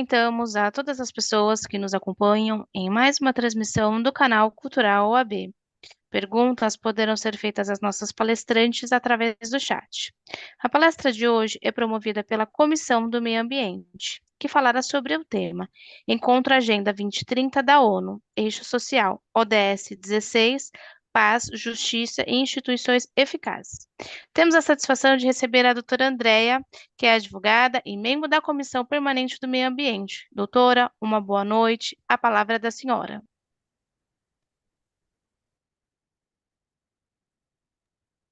Cumprimentamos a todas as pessoas que nos acompanham em mais uma transmissão do canal Cultural OAB. Perguntas poderão ser feitas às nossas palestrantes através do chat. A palestra de hoje é promovida pela Comissão do Meio Ambiente, que falará sobre o tema Encontro Agenda 2030 da ONU, Eixo Social, ODS 16, Paz, Justiça e Instituições Eficazes. Temos a satisfação de receber a doutora Andréia, que é advogada e membro da Comissão Permanente do Meio Ambiente. Doutora, uma boa noite. A palavra é da senhora.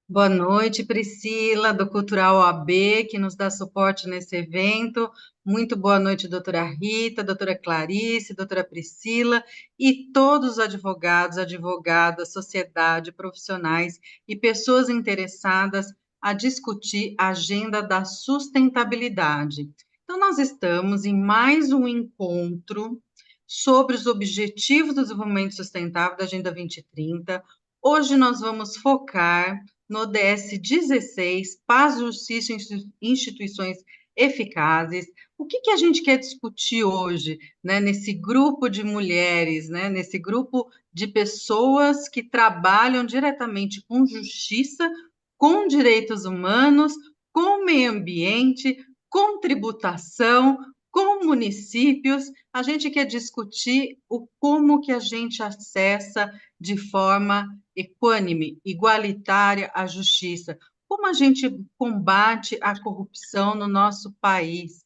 Boa noite, Priscila, do Cultural OAB, que nos dá suporte nesse evento. Muito boa noite, doutora Rita, doutora Clarice, doutora Priscila e todos os advogados, advogadas, sociedade, profissionais e pessoas interessadas a discutir a agenda da sustentabilidade. Então, nós estamos em mais um encontro sobre os Objetivos do Desenvolvimento Sustentável da Agenda 2030. Hoje nós vamos focar no ODS 16, Paz, Justiça e Instituições Eficazes. O que a gente quer discutir hoje, né, nesse grupo de mulheres, né, nesse grupo de pessoas que trabalham diretamente com justiça, com direitos humanos, com meio ambiente, com tributação, com municípios? A gente quer discutir o como que a gente acessa de forma equânime, igualitária à justiça. Como a gente combate a corrupção no nosso país?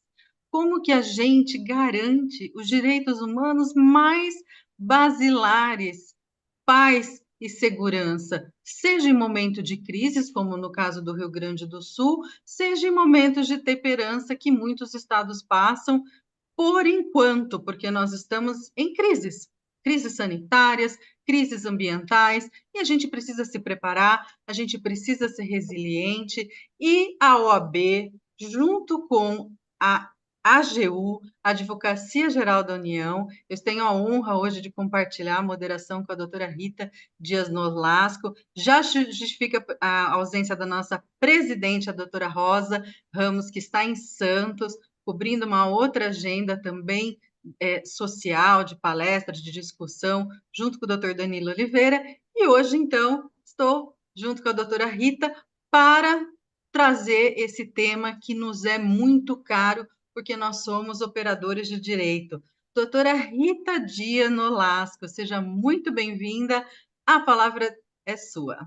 Como que a gente garante os direitos humanos mais basilares, paz e segurança, seja em momento de crises, como no caso do Rio Grande do Sul, seja em momentos de temperança que muitos estados passam, por enquanto, porque nós estamos em crises, crises sanitárias, crises ambientais, e a gente precisa se preparar, a gente precisa ser resiliente, e a OAB, junto com a AGU, Advocacia Geral da União, eu tenho a honra hoje de compartilhar a moderação com a doutora Rita Dias Nolasco, já justifica a ausência da nossa presidente, a doutora Rosa Ramos, que está em Santos, cobrindo uma outra agenda também social, de palestras, de discussão, junto com o doutor Danilo Oliveira, e hoje, então, estou junto com a doutora Rita para trazer esse tema que nos é muito caro, porque nós somos operadores de direito. Doutora Rita Dias Nolasco, seja muito bem-vinda, a palavra é sua.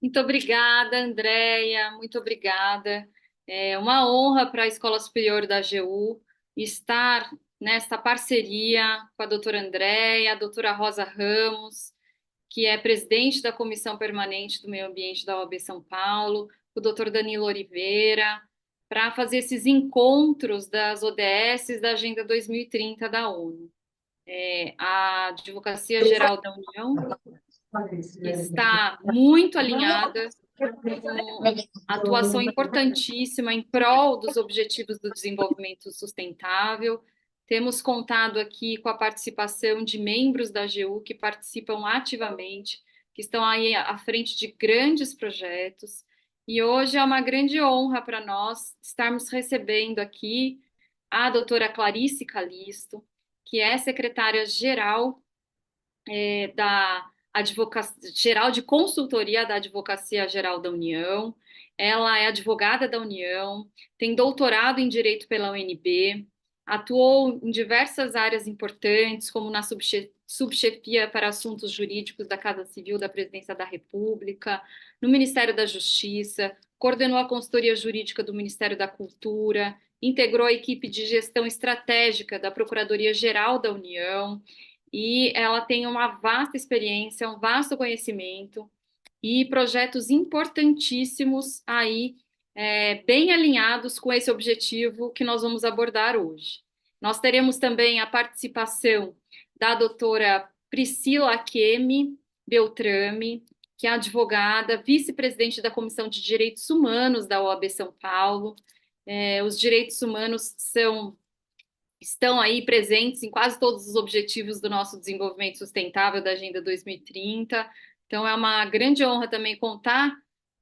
Muito obrigada, Andréia, muito obrigada. É uma honra para a Escola Superior da AGU estar nesta parceria com a doutora Andréia, a doutora Rosa Ramos, que é presidente da Comissão Permanente do Meio Ambiente da OAB São Paulo, o doutor Danilo Oliveira, para fazer esses encontros das ODS da Agenda 2030 da ONU. A Advocacia Geral da União está muito alinhada com atuação importantíssima em prol dos Objetivos do Desenvolvimento Sustentável. Temos contado aqui com a participação de membros da AGU que participam ativamente, que estão aí à frente de grandes projetos. E hoje é uma grande honra para nós estarmos recebendo aqui a doutora Clarice Calisto, que é secretária-geral da Advocacia Geral de Consultoria da Advocacia Geral da União. Ela é advogada da União, tem doutorado em Direito pela UNB, atuou em diversas áreas importantes, como na subchefia para assuntos jurídicos da Casa Civil da Presidência da República, no Ministério da Justiça, coordenou a consultoria jurídica do Ministério da Cultura, integrou a equipe de gestão estratégica da Procuradoria-Geral da União, e ela tem uma vasta experiência, um vasto conhecimento e projetos importantíssimos aí, bem alinhados com esse objetivo que nós vamos abordar hoje. Nós teremos também a participação da doutora Priscila Kemi Beltrame, que é advogada, vice-presidente da Comissão de Direitos Humanos da OAB São Paulo. Os direitos humanos estão aí presentes em quase todos os objetivos do nosso desenvolvimento sustentável da Agenda 2030. Então, é uma grande honra também contar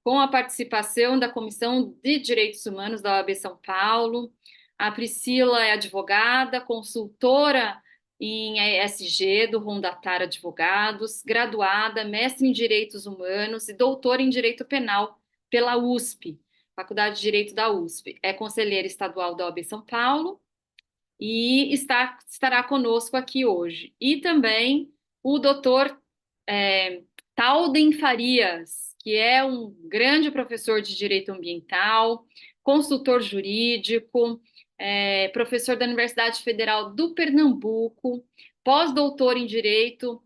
com a participação da Comissão de Direitos Humanos da OAB São Paulo, A Priscila é advogada, consultora em ESG do Rondatar Advogados, graduada, mestre em Direitos Humanos e doutora em Direito Penal pela USP, Faculdade de Direito da USP. É conselheira estadual da OAB São Paulo e estará conosco aqui hoje. E também o doutor Talden Farias, que é um grande professor de Direito Ambiental, consultor jurídico, professor da Universidade Federal do Pernambuco, pós-doutor em Direito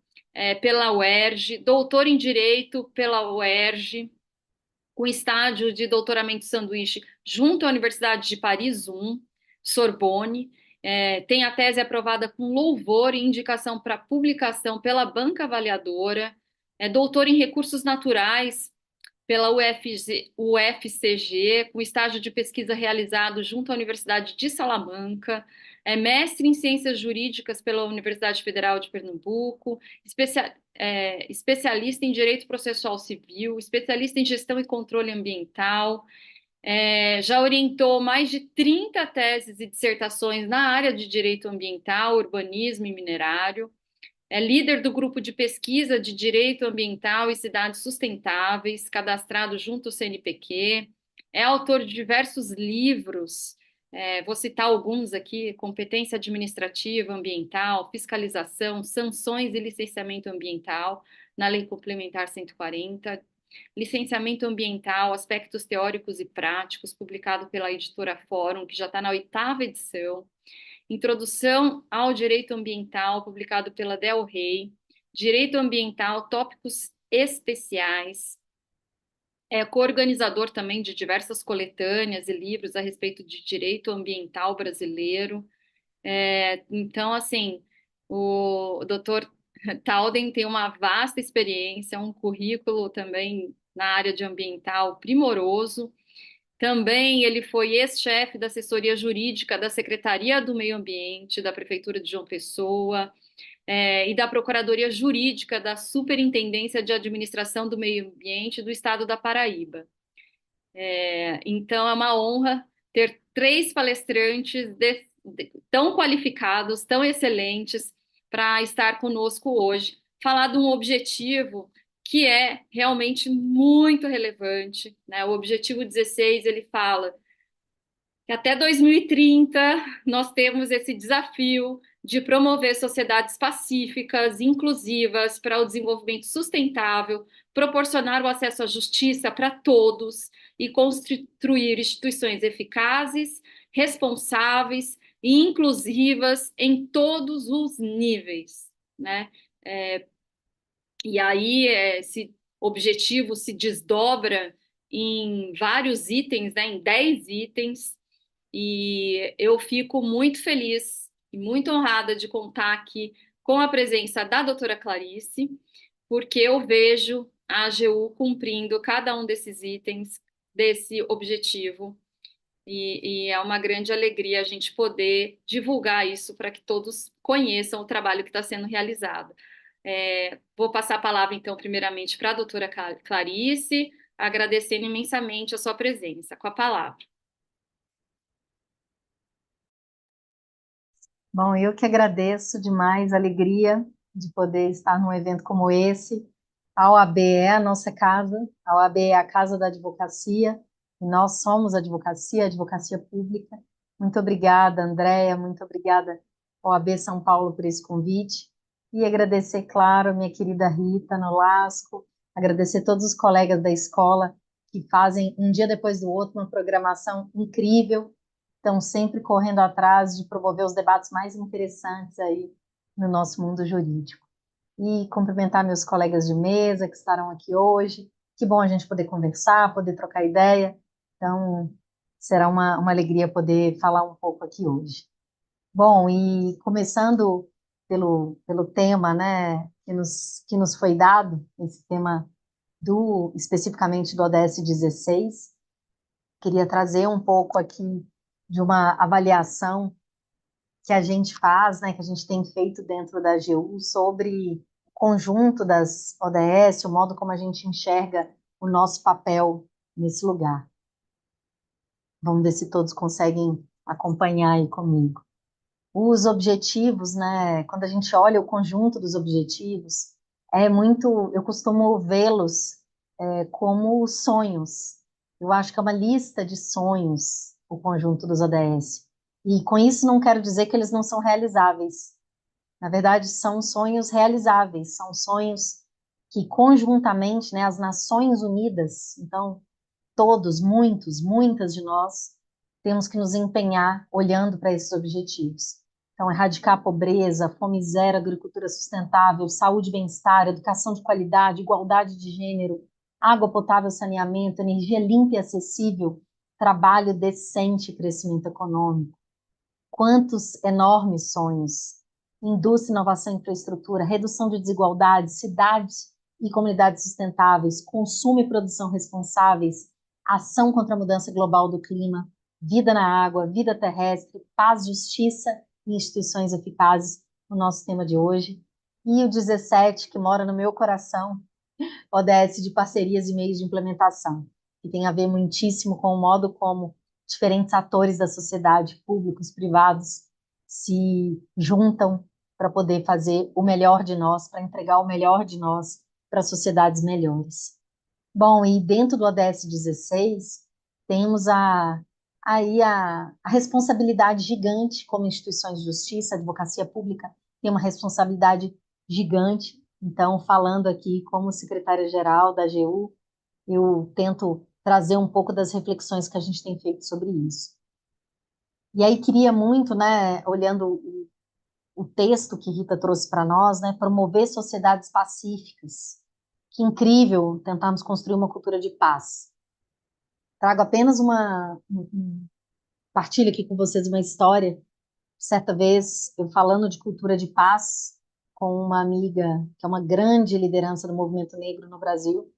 pela UERJ, doutor em Direito pela UERJ, com estágio de doutoramento sanduíche junto à Universidade de Paris I, Sorbonne, tem a tese aprovada com louvor e indicação para publicação pela banca avaliadora, é doutor em recursos naturais pela UFCG, com estágio de pesquisa realizado junto à Universidade de Salamanca, é mestre em Ciências Jurídicas pela Universidade Federal de Pernambuco, especialista em Direito Processual Civil, especialista em Gestão e Controle Ambiental, já orientou mais de 30 teses e dissertações na área de Direito Ambiental, Urbanismo e Minerário, é líder do grupo de pesquisa de Direito Ambiental e Cidades Sustentáveis, cadastrado junto ao CNPq, é autor de diversos livros, vou citar alguns aqui: Competência Administrativa Ambiental, Fiscalização, Sanções e Licenciamento Ambiental, na Lei Complementar 140, Licenciamento Ambiental, Aspectos Teóricos e Práticos, publicado pela editora Fórum, que já está na 8ª edição, Introdução ao Direito Ambiental, publicado pela Del Rey, Direito Ambiental, Tópicos Especiais, é coorganizador também de diversas coletâneas e livros a respeito de direito ambiental brasileiro. Então, assim, o doutor Talden tem uma vasta experiência, um currículo também na área de ambiental primoroso. Também ele foi ex-chefe da assessoria jurídica da Secretaria do Meio Ambiente da Prefeitura de João Pessoa, e da Procuradoria Jurídica da Superintendência de Administração do Meio Ambiente do Estado da Paraíba. Então é uma honra ter 3 palestrantes tão qualificados, tão excelentes, para estar conosco hoje, falar de um objetivo que é realmente muito relevante, né? O objetivo 16, ele fala que até 2030 nós temos esse desafio de promover sociedades pacíficas, inclusivas para o desenvolvimento sustentável, proporcionar o acesso à justiça para todos e construir instituições eficazes, responsáveis e inclusivas em todos os níveis, né? E aí esse objetivo se desdobra em vários itens, né, em 10 itens, e eu fico muito feliz e muito honrada de contar aqui com a presença da doutora Clarice, porque eu vejo a AGU cumprindo cada um desses itens, desse objetivo, e é uma grande alegria a gente poder divulgar isso para que todos conheçam o trabalho que está sendo realizado. Vou passar a palavra, então, primeiramente para a doutora Clarice, agradecendo imensamente a sua presença. Com a palavra. Bom, eu que agradeço demais a alegria de poder estar num evento como esse. A OAB é a nossa casa, a OAB é a casa da advocacia, e nós somos advocacia pública. Muito obrigada, Andréia, muito obrigada, OAB São Paulo, por esse convite. E agradecer, claro, minha querida Rita Nolasco, agradecer todos os colegas da escola que fazem um dia depois do outro uma programação incrível, estão sempre correndo atrás de promover os debates mais interessantes aí no nosso mundo jurídico. E cumprimentar meus colegas de mesa que estarão aqui hoje. Que bom a gente poder conversar, poder trocar ideia. Então, será uma alegria poder falar um pouco aqui hoje. Bom, e começando pelo tema, né, que nos foi dado, esse tema especificamente do ODS 16, queria trazer um pouco aqui de uma avaliação que a gente faz, né, que a gente tem feito dentro da AGU sobre o conjunto das ODS, o modo como a gente enxerga o nosso papel nesse lugar. Vamos ver se todos conseguem acompanhar aí comigo. Os objetivos, né? Quando a gente olha o conjunto dos objetivos, eu costumo vê-los como sonhos. Eu acho que é uma lista de sonhos, o conjunto dos ODS. E com isso não quero dizer que eles não são realizáveis. Na verdade, são sonhos realizáveis, são sonhos que conjuntamente, né, as Nações Unidas, então todos, muitos, muitas de nós, temos que nos empenhar olhando para esses objetivos. Então, erradicar a pobreza, fome zero, agricultura sustentável, saúde e bem-estar, educação de qualidade, igualdade de gênero, água potável, saneamento, energia limpa e acessível, trabalho decente e crescimento econômico. Quantos enormes sonhos! Indústria, inovação e infraestrutura, redução de desigualdades, cidades e comunidades sustentáveis, consumo e produção responsáveis, ação contra a mudança global do clima, vida na água, vida terrestre, paz, justiça e instituições eficazes, o nosso tema de hoje. E o 17, que mora no meu coração, ODS de parcerias e meios de implementação, que tem a ver muitíssimo com o modo como diferentes atores da sociedade, públicos, privados, se juntam para poder fazer o melhor de nós, para entregar o melhor de nós para sociedades melhores. Bom, e dentro do ODS 16, temos aí a responsabilidade gigante como instituições de justiça, advocacia pública, tem uma responsabilidade gigante. Então, falando aqui como secretária-geral da AGU, eu tento trazer um pouco das reflexões que a gente tem feito sobre isso. E aí queria muito, né, olhando o texto que Rita trouxe para nós, né, promover sociedades pacíficas. Que incrível tentarmos construir uma cultura de paz. Trago apenas partilho aqui com vocês uma história. Certa vez, eu falando de cultura de paz com uma amiga que é uma grande liderança do movimento negro no Brasil,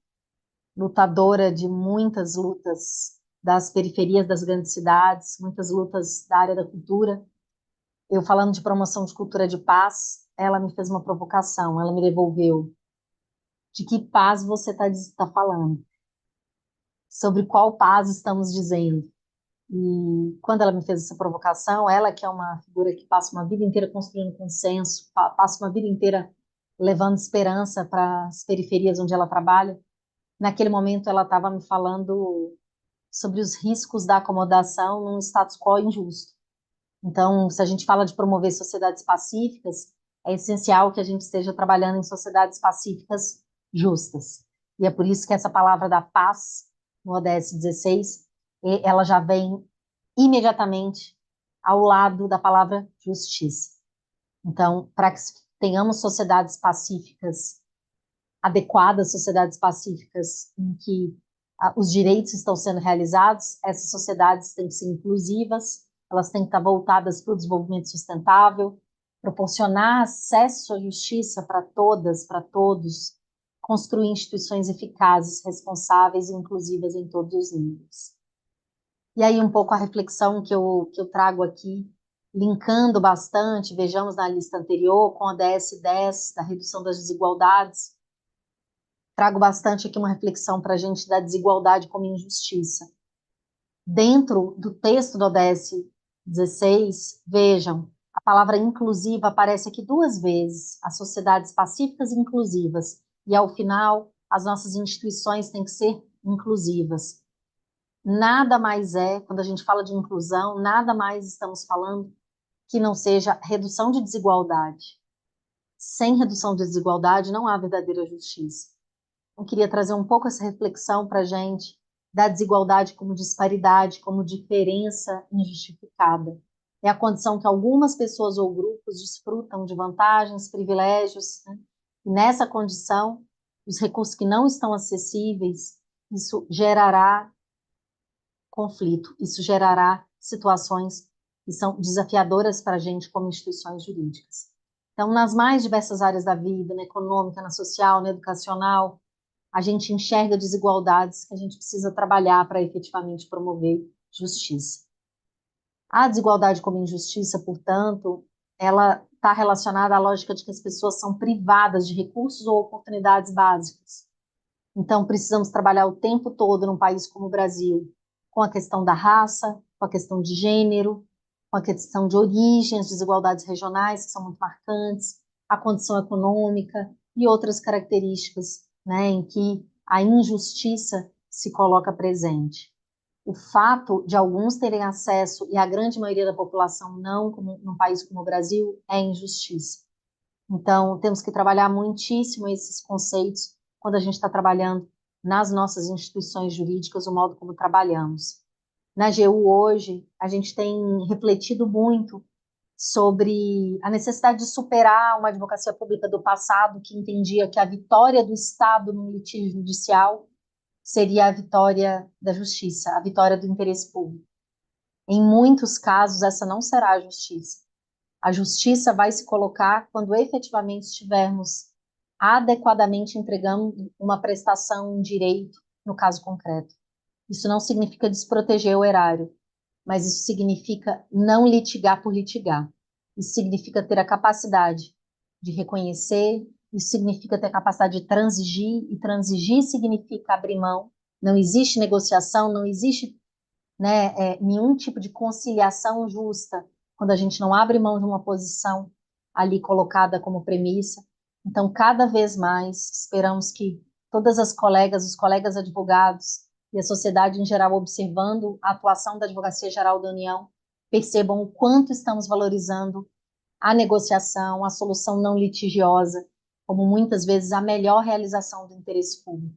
lutadora de muitas lutas das periferias das grandes cidades, muitas lutas da área da cultura. Eu falando de promoção de cultura de paz, ela me fez uma provocação, ela me devolveu. De que paz você está falando? Sobre qual paz estamos dizendo? E quando ela me fez essa provocação, ela que é uma figura que passa uma vida inteira construindo consenso, passa uma vida inteira levando esperança para as periferias onde ela trabalha, naquele momento ela estava me falando sobre os riscos da acomodação num status quo injusto. Então, se a gente fala de promover sociedades pacíficas, é essencial que a gente esteja trabalhando em sociedades pacíficas justas. E é por isso que essa palavra da paz, no ODS 16, ela já vem imediatamente ao lado da palavra justiça. Então, para que tenhamos sociedades pacíficas adequadas, sociedades pacíficas em que os direitos estão sendo realizados, essas sociedades têm que ser inclusivas, elas têm que estar voltadas para o desenvolvimento sustentável, proporcionar acesso à justiça para todas, para todos, construir instituições eficazes, responsáveis e inclusivas em todos os níveis. E aí um pouco a reflexão que eu trago aqui, linkando bastante, vejamos na lista anterior, com a DS10, da redução das desigualdades, trago bastante aqui uma reflexão para a gente da desigualdade como injustiça. Dentro do texto do ODS 16, vejam, a palavra inclusiva aparece aqui 2 vezes, as sociedades pacíficas e inclusivas, e ao final, as nossas instituições têm que ser inclusivas. Nada mais quando a gente fala de inclusão, nada mais estamos falando que não seja redução de desigualdade. Sem redução de desigualdade, não há verdadeira justiça. Eu queria trazer um pouco essa reflexão para a gente da desigualdade como disparidade, como diferença injustificada. É a condição que algumas pessoas ou grupos desfrutam de vantagens, privilégios, né? E nessa condição, os recursos que não estão acessíveis, isso gerará conflito, isso gerará situações que são desafiadoras para a gente como instituições jurídicas. Então, nas mais diversas áreas da vida, na econômica, na social, na educacional, a gente enxerga desigualdades que a gente precisa trabalhar para efetivamente promover justiça. A desigualdade como injustiça, portanto, ela está relacionada à lógica de que as pessoas são privadas de recursos ou oportunidades básicas. Então, precisamos trabalhar o tempo todo num país como o Brasil, com a questão da raça, com a questão de gênero, com a questão de origem, as desigualdades regionais, que são muito marcantes, a condição econômica e outras características, né, em que a injustiça se coloca presente. O fato de alguns terem acesso e a grande maioria da população não, como num país como o Brasil, é injustiça. Então, temos que trabalhar muitíssimo esses conceitos quando a gente está trabalhando nas nossas instituições jurídicas, o modo como trabalhamos. Na AGU hoje, a gente tem refletido muito sobre a necessidade de superar uma advocacia pública do passado que entendia que a vitória do Estado no litígio judicial seria a vitória da justiça, a vitória do interesse público. Em muitos casos, essa não será a justiça. A justiça vai se colocar quando efetivamente estivermos adequadamente entregando uma prestação, um direito, no caso concreto. Isso não significa desproteger o erário, mas isso significa não litigar por litigar. Isso significa ter a capacidade de reconhecer, isso significa ter a capacidade de transigir, e transigir significa abrir mão. Não existe negociação, não existe, né, nenhum tipo de conciliação justa quando a gente não abre mão de uma posição ali colocada como premissa. Então, cada vez mais, esperamos que todas as colegas, os colegas advogados e a sociedade em geral, observando a atuação da Advocacia Geral da União, percebam o quanto estamos valorizando a negociação, a solução não litigiosa, como muitas vezes a melhor realização do interesse público.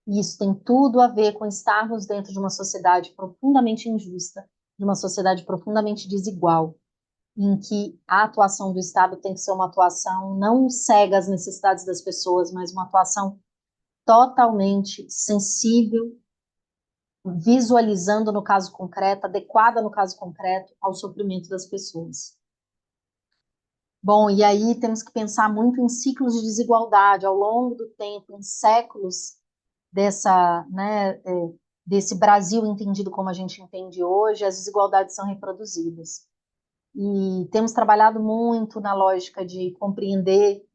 E isso tem tudo a ver com estarmos dentro de uma sociedade profundamente injusta, de uma sociedade profundamente desigual, em que a atuação do Estado tem que ser uma atuação não cega às necessidades das pessoas, mas uma atuação totalmente sensível, visualizando no caso concreto, adequada no caso concreto ao sofrimento das pessoas. Bom, e aí temos que pensar muito em ciclos de desigualdade ao longo do tempo, em séculos dessa, né, desse Brasil entendido como a gente entende hoje, as desigualdades são reproduzidas. E temos trabalhado muito na lógica de compreender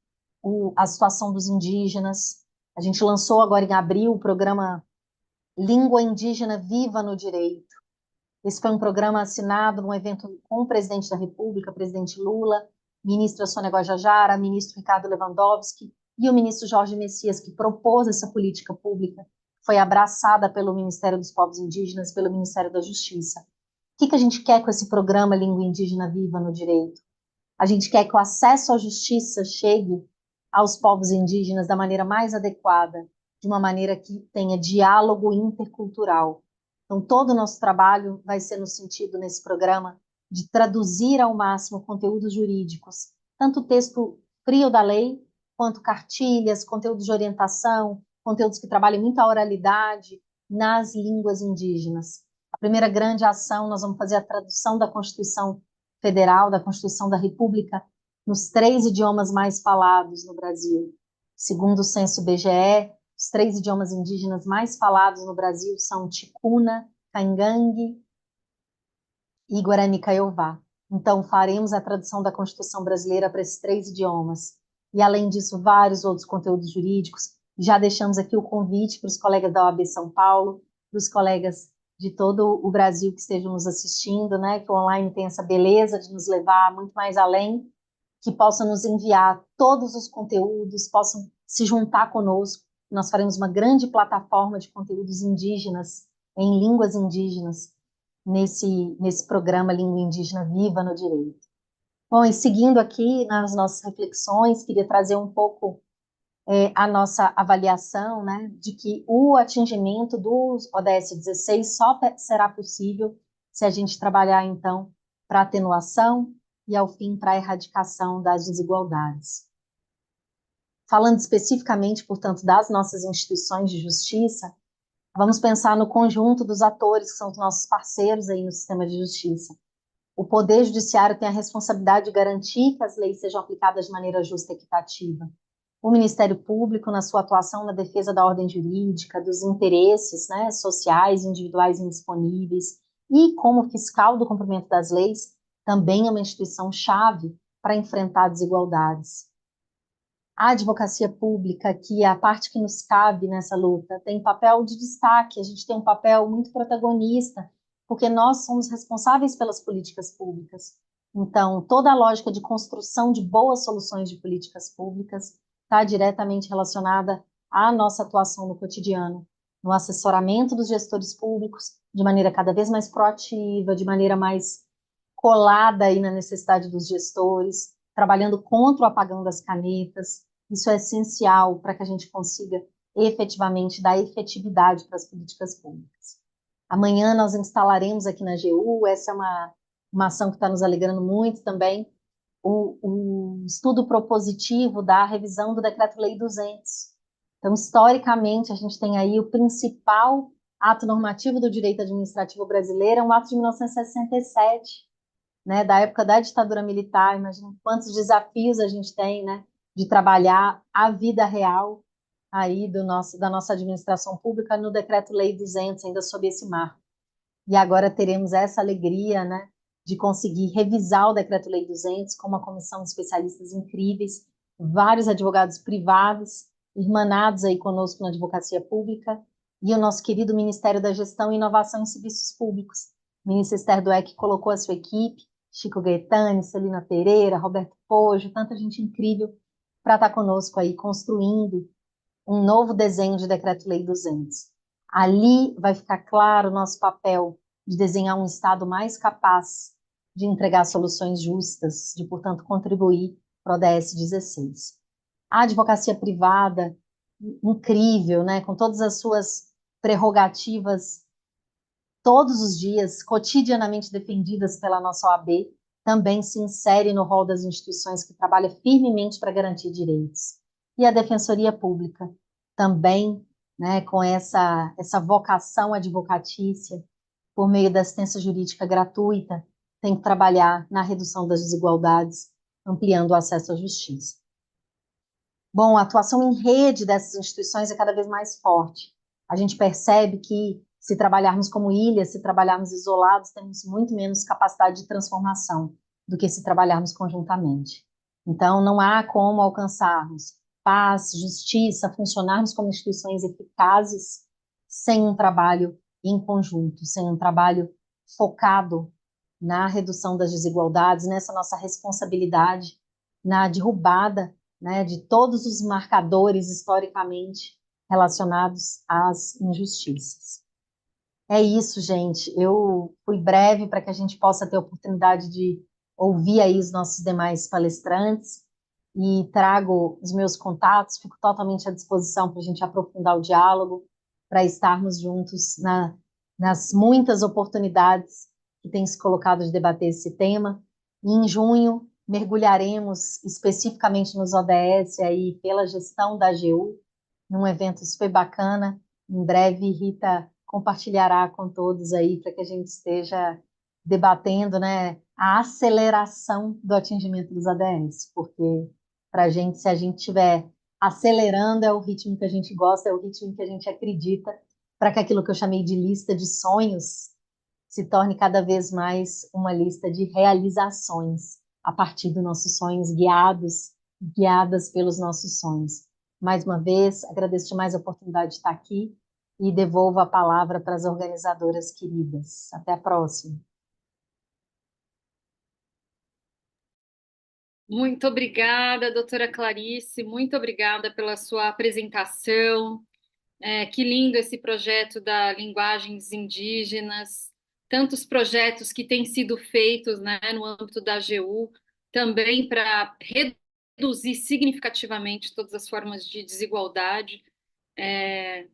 a situação dos indígenas. A gente lançou agora em abril o programa Língua Indígena Viva no Direito. Esse foi um programa assinado num evento com o presidente da República, presidente Lula, ministra Sônia Guajajara, ministro Ricardo Lewandowski e o ministro Jorge Messias, que propôs essa política pública, foi abraçada pelo Ministério dos Povos Indígenas, pelo Ministério da Justiça. O que a gente quer com esse programa Língua Indígena Viva no Direito? A gente quer que o acesso à justiça chegue aos povos indígenas da maneira mais adequada, de uma maneira que tenha diálogo intercultural. Então, todo o nosso trabalho vai ser no sentido, nesse programa, de traduzir ao máximo conteúdos jurídicos, tanto o texto frio da lei, quanto cartilhas, conteúdos de orientação, conteúdos que trabalhem muito a oralidade nas línguas indígenas. A primeira grande ação, nós vamos fazer a tradução da Constituição Federal, da Constituição da República, nos 3 idiomas mais falados no Brasil. Segundo o censo IBGE, os 3 idiomas indígenas mais falados no Brasil são Ticuna, Caingangue e Guarani Kaiowá. Então, faremos a tradução da Constituição brasileira para esses 3 idiomas. E, além disso, vários outros conteúdos jurídicos. Já deixamos aqui o convite para os colegas da OAB São Paulo, para os colegas de todo o Brasil que estejam nos assistindo, né, que o online tem essa beleza de nos levar muito mais além, que possam nos enviar todos os conteúdos, possam se juntar conosco. Nós faremos uma grande plataforma de conteúdos indígenas, em línguas indígenas, nesse programa Língua Indígena Viva no Direito. Bom, e seguindo aqui nas nossas reflexões, queria trazer um pouco a nossa avaliação, né, de que o atingimento do ODS 16 só será possível se a gente trabalhar, então, para atenuação e, ao fim, para a erradicação das desigualdades. Falando especificamente, portanto, das nossas instituições de justiça, vamos pensar no conjunto dos atores que são os nossos parceiros aí no sistema de justiça. O Poder Judiciário tem a responsabilidade de garantir que as leis sejam aplicadas de maneira justa e equitativa. O Ministério Público, na sua atuação na defesa da ordem jurídica, dos interesses, né, sociais, individuais indisponíveis, e como fiscal do cumprimento das leis, também é uma instituição-chave para enfrentar desigualdades. A advocacia pública, que é a parte que nos cabe nessa luta, tem papel de destaque, a gente tem um papel muito protagonista porque nós somos responsáveis pelas políticas públicas. Então, toda a lógica de construção de boas soluções de políticas públicas está diretamente relacionada à nossa atuação no cotidiano, no assessoramento dos gestores públicos, de maneira cada vez mais proativa, de maneira mais colada aí na necessidade dos gestores, trabalhando contra o apagão das canetas. Isso é essencial para que a gente consiga efetivamente dar efetividade para as políticas públicas. Amanhã nós instalaremos aqui na AGU, essa é uma ação que está nos alegrando muito também, o estudo propositivo da revisão do Decreto-Lei 200. Então, historicamente, a gente tem aí o principal ato normativo do direito administrativo brasileiro, é um ato de 1967, né, da época da ditadura militar. Imagina quantos desafios a gente tem, né, de trabalhar a vida real aí da nossa administração pública no Decreto-Lei 200, ainda sob esse marco. E agora teremos essa alegria, né, de conseguir revisar o Decreto-Lei 200 com uma comissão de especialistas incríveis, vários advogados privados, irmanados aí conosco na advocacia pública, e o nosso querido Ministério da Gestão, Inovação e Serviços Públicos. O ministro Esther Dweck colocou a sua equipe, Chico Gaetani, Celina Pereira, Roberto Pojo, tanta gente incrível para estar conosco aí construindo um novo desenho de Decreto-Lei 200. Ali vai ficar claro o nosso papel de desenhar um Estado mais capaz de entregar soluções justas, de, portanto, contribuir para o ODS 16. A advocacia privada, incrível, né, com todas as suas prerrogativas, todos os dias, cotidianamente defendidas pela nossa OAB, também se insere no rol das instituições que trabalham firmemente para garantir direitos. E a Defensoria Pública, também, né, com essa vocação advocatícia, por meio da assistência jurídica gratuita, tem que trabalhar na redução das desigualdades, ampliando o acesso à justiça. Bom, a atuação em rede dessas instituições é cada vez mais forte. A gente percebe que, se trabalharmos como ilhas, se trabalharmos isolados, temos muito menos capacidade de transformação do que se trabalharmos conjuntamente. Então, não há como alcançarmos paz, justiça, funcionarmos como instituições eficazes sem um trabalho em conjunto, sem um trabalho focado na redução das desigualdades, nessa nossa responsabilidade, na derrubada, né, de todos os marcadores historicamente relacionados às injustiças. É isso, gente. Eu fui breve para que a gente possa ter a oportunidade de ouvir aí os nossos demais palestrantes e trago os meus contatos, fico totalmente à disposição para a gente aprofundar o diálogo, para estarmos juntos nas muitas oportunidades que têm se colocado de debater esse tema. E em junho, mergulharemos especificamente nos ODS aí pela gestão da AGU, num evento super bacana. Em breve, Rita compartilhará com todos aí para que a gente esteja debatendo, né, a aceleração do atingimento dos ODS, porque para a gente, se a gente estiver acelerando, é o ritmo que a gente gosta, é o ritmo que a gente acredita, para que aquilo que eu chamei de lista de sonhos se torne cada vez mais uma lista de realizações a partir dos nossos sonhos, guiadas pelos nossos sonhos. Mais uma vez, agradeço demais a oportunidade de estar aqui e devolvo a palavra para as organizadoras queridas. Até a próxima. Muito obrigada, doutora Clarice, muito obrigada pela sua apresentação. Que lindo esse projeto da linguagens indígenas, tantos projetos que têm sido feitos, né, no âmbito da AGU, também para reduzir significativamente todas as formas de desigualdade,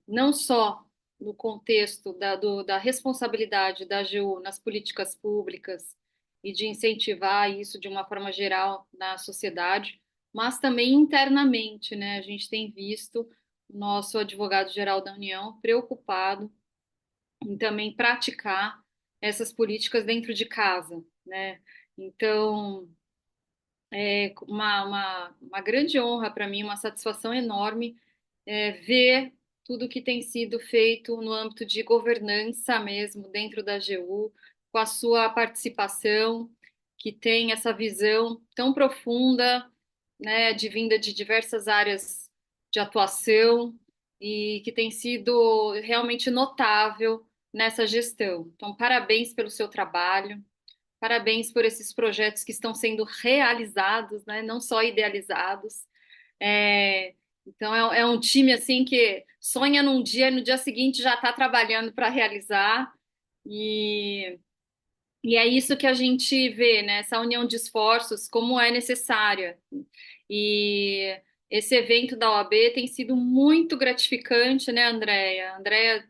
não só no contexto da responsabilidade da AGU nas políticas públicas e de incentivar isso de uma forma geral na sociedade, mas também internamente, né? A gente tem visto o nosso advogado-geral da União preocupado em também praticar essas políticas dentro de casa, né? Então, é uma grande honra para mim, uma satisfação enorme ver tudo que tem sido feito no âmbito de governança mesmo, dentro da AGU, com a sua participação, que tem essa visão tão profunda, né, de vinda de diversas áreas de atuação, e que tem sido realmente notável nessa gestão. Então, parabéns pelo seu trabalho, parabéns por esses projetos que estão sendo realizados, né? Não só idealizados. É, então, é um time assim que sonha num dia e no dia seguinte já está trabalhando para realizar. E, e é isso que a gente vê, né? Essa união de esforços, como é necessária. E esse evento da OAB tem sido muito gratificante, né, Andréia? Andréia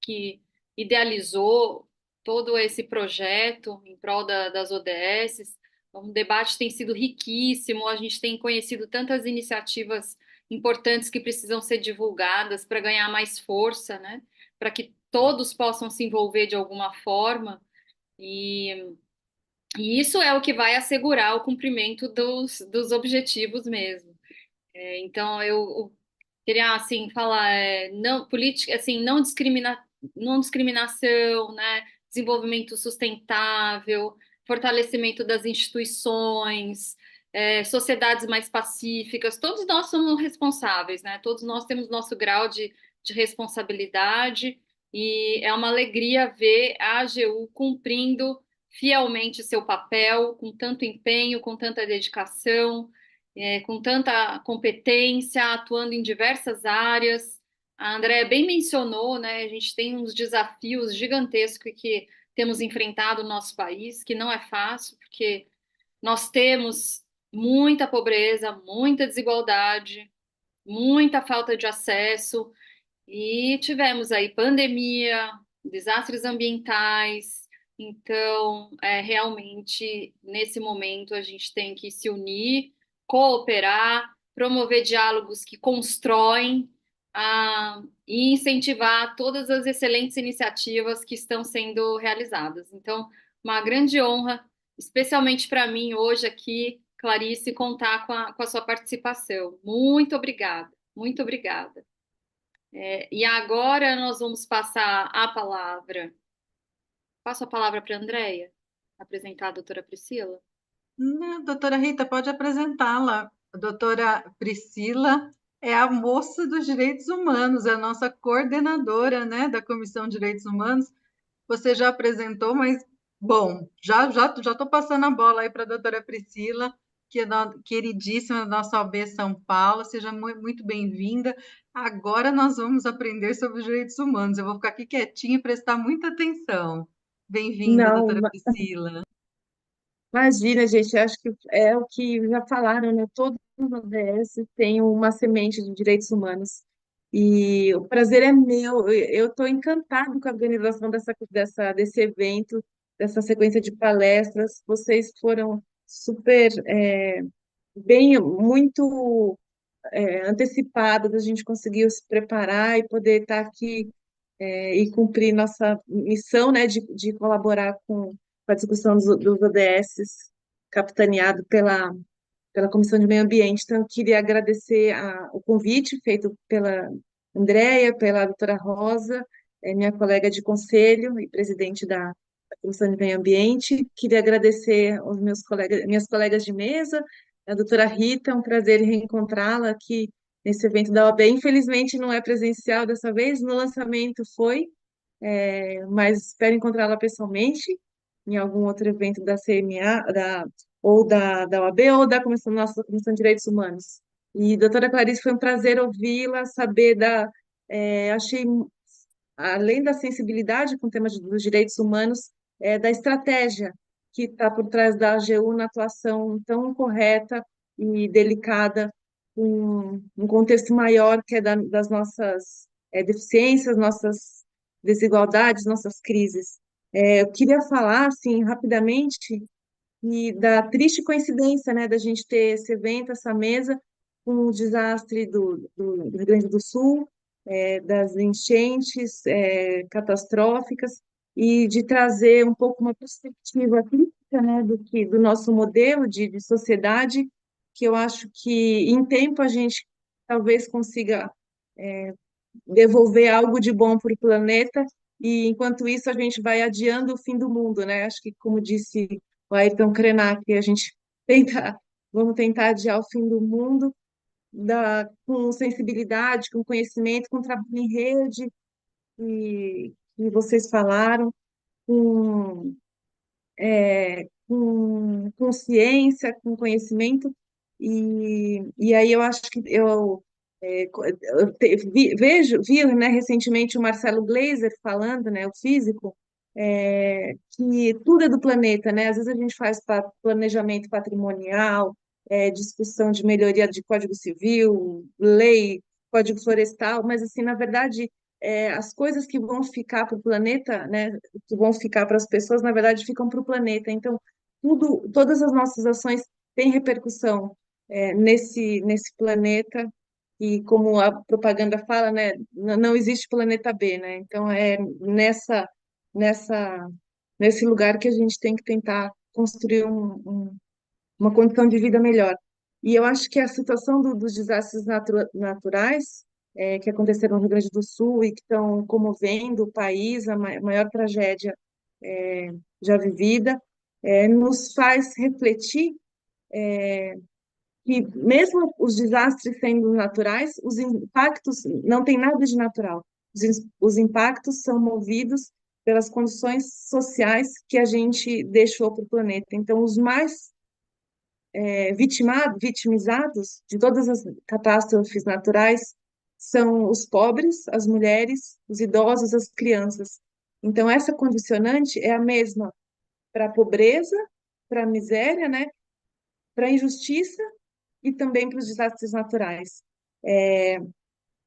que idealizou todo esse projeto em prol das ODS. O debate tem sido riquíssimo, a gente tem conhecido tantas iniciativas importantes que precisam ser divulgadas para ganhar mais força, né? Para que todos possam se envolver de alguma forma. E, e isso é o que vai assegurar o cumprimento dos objetivos mesmo. Então, eu queria assim falar não política assim não discriminação, né, desenvolvimento sustentável, fortalecimento das instituições, sociedades mais pacíficas. Todos nós somos responsáveis, né? Todos nós temos nosso grau de responsabilidade e é uma alegria ver a AGU cumprindo fielmente seu papel com tanto empenho, com tanta dedicação, com tanta competência, atuando em diversas áreas. A Andrea bem mencionou, né? A gente tem uns desafios gigantescos que temos enfrentado no nosso país, que não é fácil, porque nós temos muita pobreza, muita desigualdade, muita falta de acesso, e tivemos aí pandemia, desastres ambientais. Então, realmente, nesse momento, a gente tem que se unir, cooperar, promover diálogos que constroem, e incentivar todas as excelentes iniciativas que estão sendo realizadas. Então, uma grande honra, especialmente para mim hoje aqui, Clarice, contar com a sua participação. Muito obrigada, muito obrigada. E agora nós vamos passar a palavra. Passo a palavra para a Andréia, apresentar a doutora Priscila. Não, doutora Rita, pode apresentá-la. A doutora Priscila é a moça dos direitos humanos, é a nossa coordenadora, né, da Comissão de Direitos Humanos. Você já apresentou, mas, bom, já estou passando a bola aí para a doutora Priscila, que é queridíssima da nossa OAB São Paulo. Seja muito bem-vinda. Agora nós vamos aprender sobre os direitos humanos. Eu vou ficar aqui quietinha e prestar muita atenção. Bem-vinda, Não, doutora Priscila. imagina, gente, acho que é o que já falaram, né? Todos os ODS têm uma semente de direitos humanos. E o prazer é meu. Eu estou encantado com a organização desse evento, dessa sequência de palestras. Vocês foram super bem, muito antecipadas. A gente conseguiu se preparar e poder estar aqui e cumprir nossa missão, né, de colaborar com a discussão dos ODS, capitaneado pela Comissão de Meio Ambiente. Então, eu queria agradecer o convite feito pela Andréia, pela doutora Rosa, minha colega de conselho e presidente da Comissão de Meio Ambiente. Queria agradecer aos minhas colegas de mesa, a doutora Rita, é um prazer reencontrá-la aqui nesse evento da OAB. Infelizmente, não é presencial dessa vez, no lançamento foi, mas espero encontrá-la pessoalmente em algum outro evento da CMA, ou da OAB, ou da nossa Comissão de Direitos Humanos. E, doutora Clarice, foi um prazer ouvi-la, saber achei, além da sensibilidade com o tema dos direitos humanos, da estratégia que está por trás da AGU na atuação tão correta e delicada, um contexto maior que é das nossas deficiências, nossas desigualdades, nossas crises. Eu queria falar, assim, rapidamente, e da triste coincidência, né, da gente ter esse evento, essa mesa, com o desastre do Rio Grande do Sul, das enchentes catastróficas, e de trazer um pouco uma perspectiva crítica, né, do nosso modelo de sociedade, que eu acho que em tempo a gente talvez consiga devolver algo de bom para o planeta, e enquanto isso a gente vai adiando o fim do mundo, né? Acho que, como disse o Ayrton Krenak, a gente vamos tentar adiar o fim do mundo com sensibilidade, com conhecimento, com trabalho em rede, e que vocês falaram, com, com ciência, com conhecimento, e aí eu acho que vi, né, recentemente o Marcelo Gleiser falando, né, o físico, que tudo é do planeta, né? Às vezes a gente faz planejamento patrimonial, discussão de melhoria de Código Civil, lei, Código Florestal, mas assim, na verdade, as coisas que vão ficar para o planeta, né, que vão ficar para as pessoas, na verdade, ficam para o planeta. Então, todas as nossas ações têm repercussão, nesse planeta. E como a propaganda fala, né, não existe planeta B, né? Então é nessa nesse lugar que a gente tem que tentar construir uma condição de vida melhor. E eu acho que a situação dos desastres naturais, que aconteceram no Rio Grande do Sul e que estão comovendo o país, a maior tragédia já vivida, nos faz refletir que mesmo os desastres sendo naturais, os impactos não tem nada de natural. Os impactos são movidos pelas condições sociais que a gente deixou para o planeta. Então, os mais vitimizados de todas as catástrofes naturais são os pobres, as mulheres, os idosos, as crianças. Então, essa condicionante é a mesma para a pobreza, para a miséria, né? Para a injustiça e também para os desastres naturais.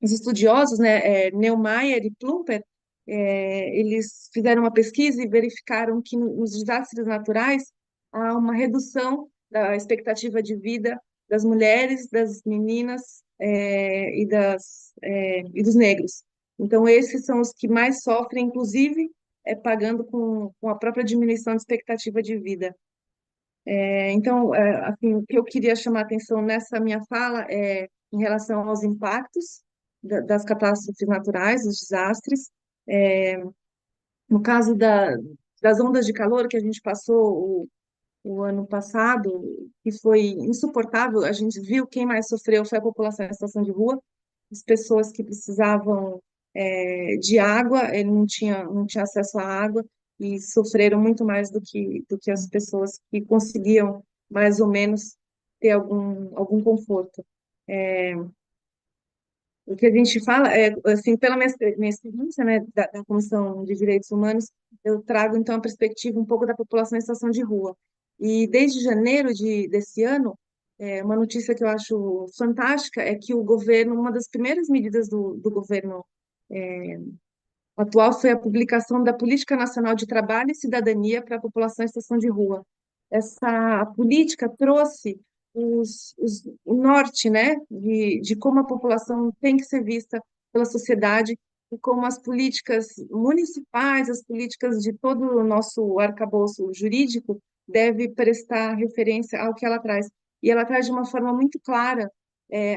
Os estudiosos, né, Neumayer e Plumper, eles fizeram uma pesquisa e verificaram que nos desastres naturais há uma redução da expectativa de vida das mulheres, das meninas e dos negros. Então, esses são os que mais sofrem, inclusive pagando com a própria diminuição de expectativa de vida. Então, assim, o que eu queria chamar a atenção nessa minha fala é em relação aos impactos das catástrofes naturais, dos desastres. É, no caso das ondas de calor que a gente passou o ano passado, que foi insuportável, a gente viu quem mais sofreu foi a população em situação de rua, as pessoas que precisavam de água, ele não tinha acesso à água e sofreram muito mais do que as pessoas que conseguiam mais ou menos ter algum conforto. O que a gente fala assim, pela minha experiência, né, da Comissão de Direitos Humanos, eu trago então a perspectiva um pouco da população em situação de rua. E desde janeiro desse ano, uma notícia que eu acho fantástica é que o governo, uma das primeiras medidas do governo atual foi a publicação da Política Nacional de Trabalho e Cidadania para a População em Situação de Rua. Essa política trouxe o norte, né, de como a população tem que ser vista pela sociedade e como as políticas municipais, as políticas de todo o nosso arcabouço jurídico deve prestar referência ao que ela traz. E ela traz de uma forma muito clara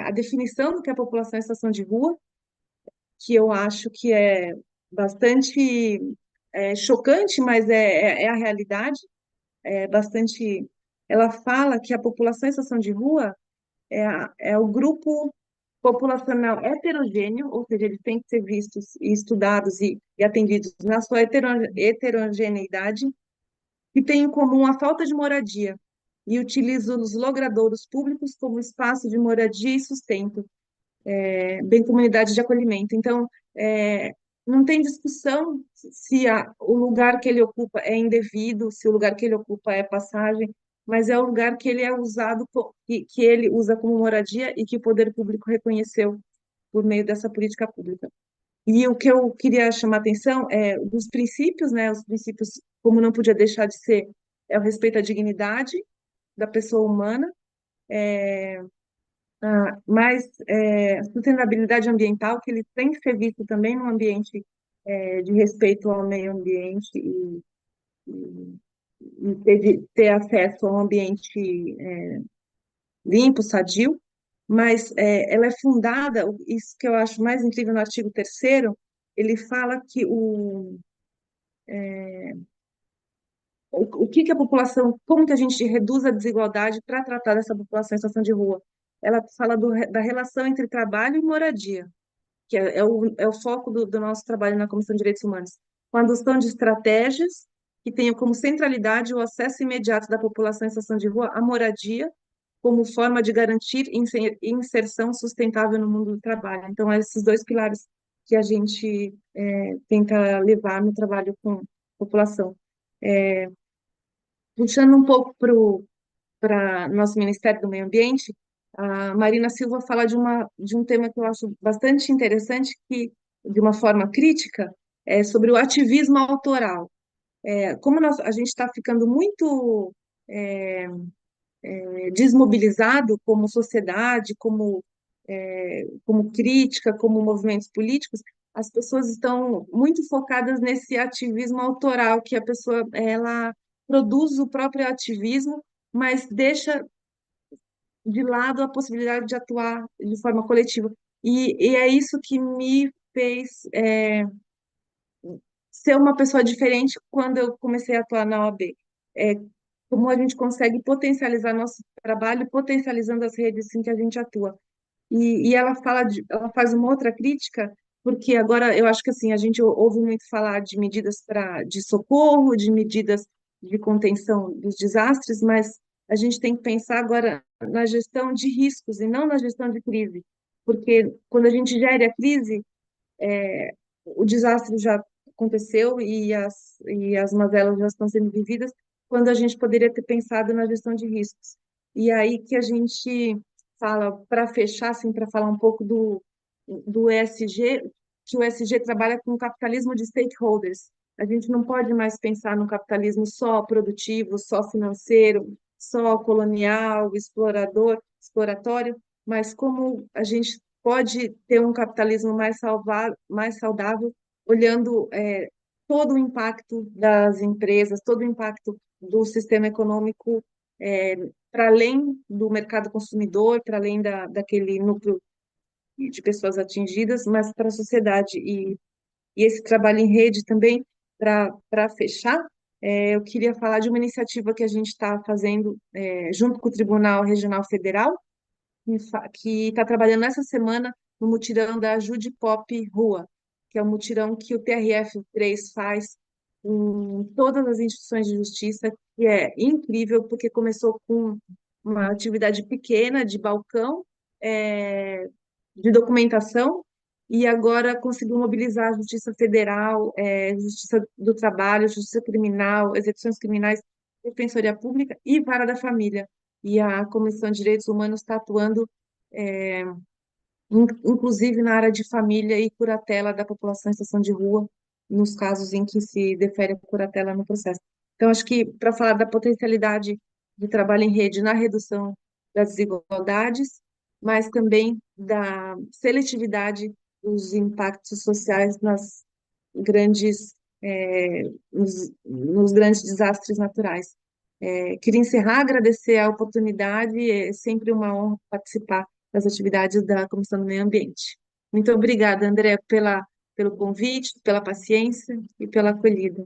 a definição do que é a população em situação de rua, que eu acho que é bastante chocante, mas é a realidade. É bastante. Ela fala que a população em situação de rua é o grupo populacional heterogêneo, ou seja, eles têm que ser vistos e estudados e atendidos na sua heterogeneidade, que tem em comum a falta de moradia e utiliza os logradouros públicos como espaço de moradia e sustento, bem comunidade de acolhimento. Então, não tem discussão se o lugar que ele ocupa é indevido, se o lugar que ele ocupa é passagem, mas é o lugar que ele é usado, que ele usa como moradia e que o poder público reconheceu por meio dessa política pública. E o que eu queria chamar a atenção é dos princípios, né? Os princípios, como não podia deixar de ser, é o respeito à dignidade da pessoa humana, mas a sustentabilidade ambiental, que ele tem que ser visto também num ambiente de respeito ao meio ambiente e ter acesso a um ambiente limpo, sadio, mas ela é fundada, isso que eu acho mais incrível no artigo 3º, ele fala que o que a população, como que a gente reduz a desigualdade para tratar dessa população em situação de rua. Ela fala da relação entre trabalho e moradia, que é o foco do nosso trabalho na Comissão de Direitos Humanos. com a adoção de estratégias que tenham como centralidade o acesso imediato da população em situação de rua à moradia, como forma de garantir inserção sustentável no mundo do trabalho. Então, esses dois pilares que a gente tenta levar no trabalho com a população. Puxando um pouco para nosso Ministério do Meio Ambiente, a Marina Silva fala de um tema que eu acho bastante interessante, que, de uma forma crítica, é sobre o ativismo autoral. Como a gente está ficando muito desmobilizado como sociedade, como crítica, como movimentos políticos, as pessoas estão muito focadas nesse ativismo autoral, que a pessoa ela produz o próprio ativismo, mas deixa de lado a possibilidade de atuar de forma coletiva. E é isso que me fez ser uma pessoa diferente quando eu comecei a atuar na OAB. É, como a gente consegue potencializar nosso trabalho, potencializando as redes em que a gente atua. E ela ela faz uma outra crítica, porque agora eu acho que assim, a gente ouve muito falar de medidas de socorro, de medidas de contenção dos desastres, mas a gente tem que pensar agora na gestão de riscos e não na gestão de crise, porque quando a gente gere a crise, o desastre já aconteceu e as mazelas já estão sendo vividas, quando a gente poderia ter pensado na gestão de riscos. E aí que a gente fala, para fechar, assim, para falar um pouco do ESG, que o ESG trabalha com o capitalismo de stakeholders. A gente não pode mais pensar no capitalismo só produtivo, só financeiro, só colonial, exploratório, mas como a gente pode ter um capitalismo mais saudável, olhando todo o impacto das empresas, todo o impacto do sistema econômico para além do mercado consumidor, para além daquele núcleo de pessoas atingidas, mas para a sociedade. E esse trabalho em rede também, para fechar, eu queria falar de uma iniciativa que a gente está fazendo junto com o Tribunal Regional Federal, que está trabalhando essa semana no mutirão da Ajude Pop Rua, que é um mutirão que o TRF3 faz em todas as instituições de justiça, que é incrível, porque começou com uma atividade pequena de balcão, de documentação, e agora conseguiu mobilizar a Justiça Federal, Justiça do Trabalho, Justiça Criminal, execuções criminais, Defensoria Pública e Vara da Família. E a Comissão de Direitos Humanos está atuando, inclusive na área de família e curatela da população em situação de rua, nos casos em que se defere a curatela no processo. Então, acho que para falar da potencialidade do trabalho em rede na redução das desigualdades, mas também da seletividade dos impactos sociais nos grandes desastres naturais. Queria encerrar, agradecer a oportunidade, é sempre uma honra participar das atividades da Comissão do Meio Ambiente. Muito obrigada, André, pelo convite, pela paciência e pela acolhida.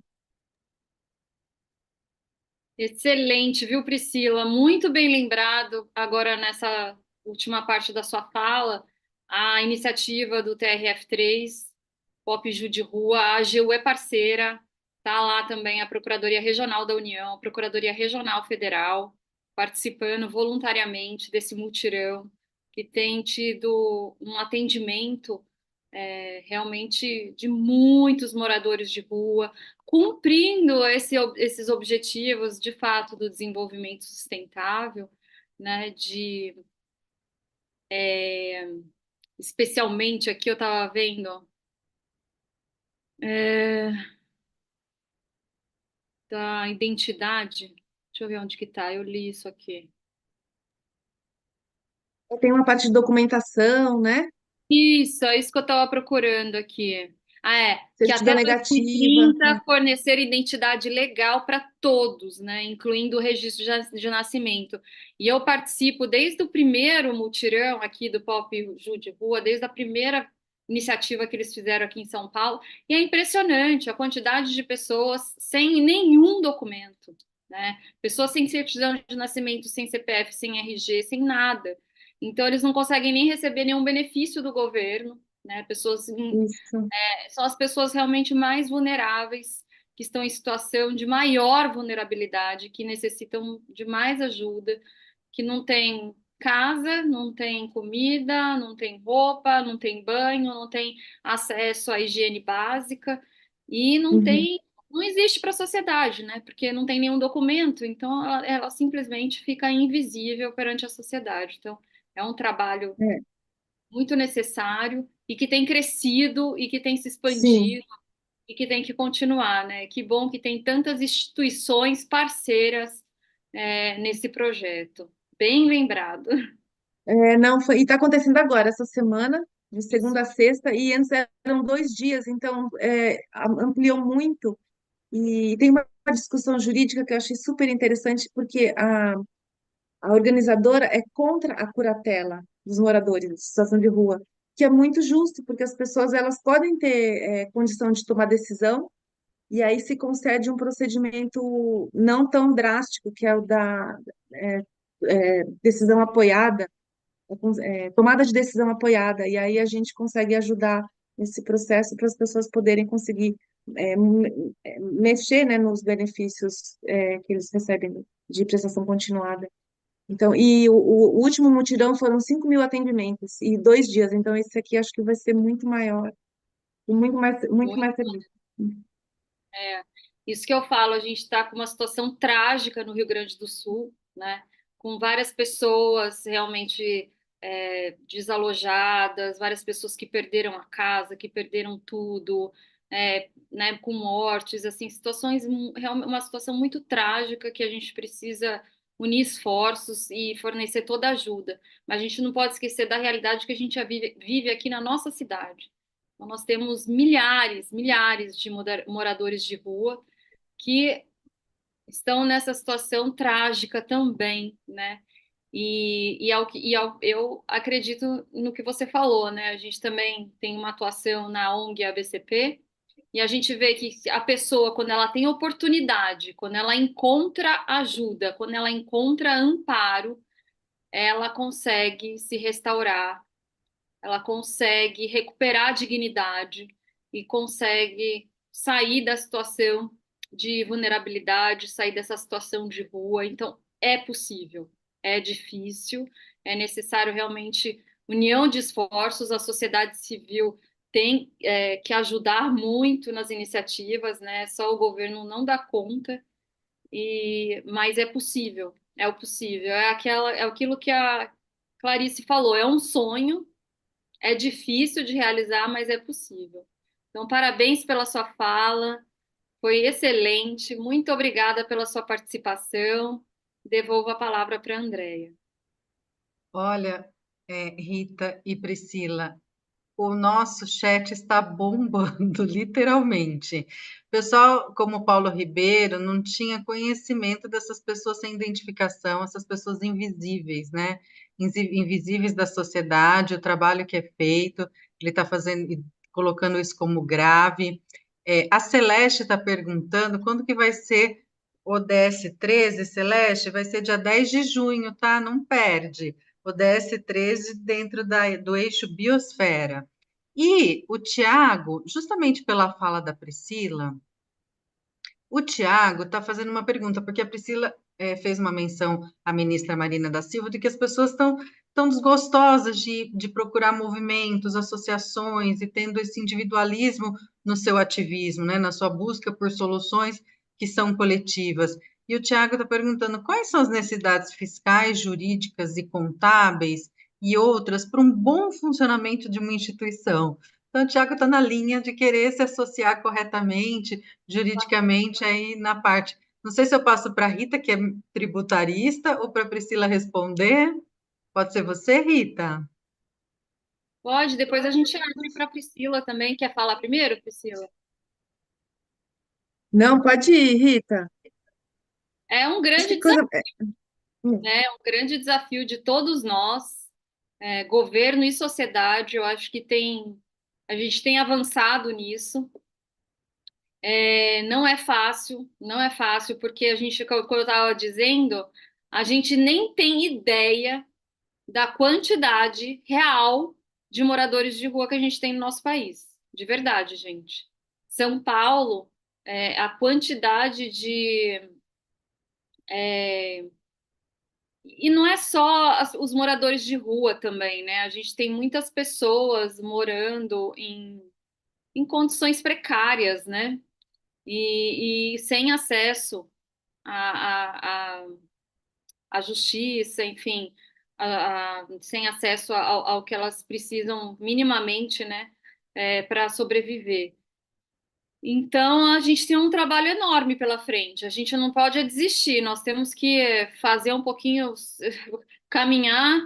Excelente, viu, Priscila? Muito bem lembrado agora nessa última parte da sua fala, a iniciativa do TRF3, Pop Ju de Rua, a AGU é parceira, tá lá também a Procuradoria Regional da União, a Procuradoria Regional Federal, participando voluntariamente desse mutirão, que tem tido um atendimento realmente de muitos moradores de rua, cumprindo esses objetivos, de fato, do desenvolvimento sustentável, né, especialmente aqui eu estava vendo da identidade, deixa eu ver onde que tá, eu li isso aqui. Tem uma parte de documentação, né? Isso, é isso que eu estava procurando aqui. Que até Certidão negativa. 2030 fornecer identidade legal para todos, né, incluindo o registro de nascimento. E eu participo desde o primeiro mutirão aqui do Pop Ju de Rua, desde a primeira iniciativa que eles fizeram aqui em São Paulo, e é impressionante a quantidade de pessoas sem nenhum documento, né? Pessoas sem certidão de nascimento, sem CPF, sem RG, sem nada. Então, eles não conseguem nem receber nenhum benefício do governo, né? Pessoas Isso. são as pessoas realmente mais vulneráveis, que estão em situação de maior vulnerabilidade, que necessitam de mais ajuda, que não tem casa, não tem comida, não tem roupa, não tem banho, não tem acesso à higiene básica e não Uhum. tem, não existe para a sociedade, né? Porque não tem nenhum documento, então ela simplesmente fica invisível perante a sociedade. Então, é um trabalho É, muito necessário e que tem crescido e que tem se sim. expandido e que tem que continuar, né? Que bom que tem tantas instituições parceiras, nesse projeto. Bem lembrado. Não foi, e está acontecendo agora, essa semana, de Isso. segunda a sexta, e antes eram 2 dias, então ampliou muito. E tem uma discussão jurídica que eu achei super interessante, porque a organizadora é contra a curatela dos moradores de situação de rua, que é muito justo, porque as pessoas elas podem ter condição de tomar decisão, e aí se concede um procedimento não tão drástico, que é o da é, decisão apoiada, tomada de decisão apoiada, e aí a gente consegue ajudar nesse processo para as pessoas poderem conseguir mexer, né, nos benefícios que eles recebem de prestação continuada. Então, e o último mutirão foram 5.000 atendimentos e 2 dias. Então, esse aqui acho que vai ser muito maior, e muito Muito, mais serviço. é, isso que eu falo, a gente está com uma situação trágica no Rio Grande do Sul, né? Com várias pessoas realmente desalojadas, várias pessoas que perderam a casa, que perderam tudo, né, com mortes, assim, situações, realmente uma situação muito trágica que a gente precisa unir esforços e fornecer toda a ajuda. Mas a gente não pode esquecer da realidade que a gente vive aqui na nossa cidade. Então, nós temos milhares, milhares de moradores de rua que estão nessa situação trágica também, né? Eu acredito no que você falou, né? A gente também tem uma atuação na ONG ABCP e a gente vê que a pessoa, quando ela tem oportunidade, quando ela encontra ajuda, quando ela encontra amparo, ela consegue se restaurar, ela consegue recuperar a dignidade e consegue sair da situação de vulnerabilidade, sair dessa situação de rua. Então, é possível, é difícil, é necessário realmente união de esforços, a sociedade civil tem que ajudar muito nas iniciativas, né? Só o governo não dá conta, mas é possível, é o possível, é aquilo que a Clarice falou, é um sonho, é difícil de realizar, mas é possível. Então, parabéns pela sua fala, foi excelente. Muito obrigada pela sua participação. Devolvo a palavra para a Andrea. Olha, Rita e Priscila, o nosso chat está bombando, literalmente. Pessoal, como o Paulo Ribeiro, não tinha conhecimento dessas pessoas sem identificação, essas pessoas invisíveis, né? Invisíveis da sociedade, o trabalho que é feito, ele está fazendo, e colocando isso como grave. A Celeste está perguntando quando que vai ser o DS 13, Celeste? Vai ser dia 10 de junho, tá? Não perde. O DS 13 dentro do eixo Biosfera. E o Tiago, justamente pela fala da Priscila, o Tiago está fazendo uma pergunta, porque a Priscila fez uma menção à ministra Marina da Silva de que as pessoas estão tão desgostosas de procurar movimentos, associações e tendo esse individualismo no seu ativismo, né, na sua busca por soluções que são coletivas. E o Tiago está perguntando quais são as necessidades fiscais, jurídicas e contábeis e outras para um bom funcionamento de uma instituição. Então, o Tiago está na linha de querer se associar corretamente, juridicamente, aí na parte. Não sei se eu passo para a Rita, que é tributarista, ou para a Priscila responder. Pode ser você, Rita? Pode, depois a gente abre para a Priscila também. Quer falar primeiro, Priscila? Não, pode ir, Rita. É um Acho grande que desafio, coisa. Hum, né? É um grande desafio de todos nós, governo e sociedade. Eu acho que a gente tem avançado nisso. Não é fácil, não é fácil, porque a gente, como eu estava dizendo, a gente nem tem ideia da quantidade real de moradores de rua que a gente tem no nosso país. De verdade, gente. São Paulo, a quantidade de. E não é só os moradores de rua também, né? A gente tem muitas pessoas morando em condições precárias, né? E sem acesso à, à justiça, enfim, sem acesso ao que elas precisam minimamente, né, para sobreviver. Então, a gente tem um trabalho enorme pela frente. A gente não pode desistir. Nós temos que fazer um pouquinho, caminhar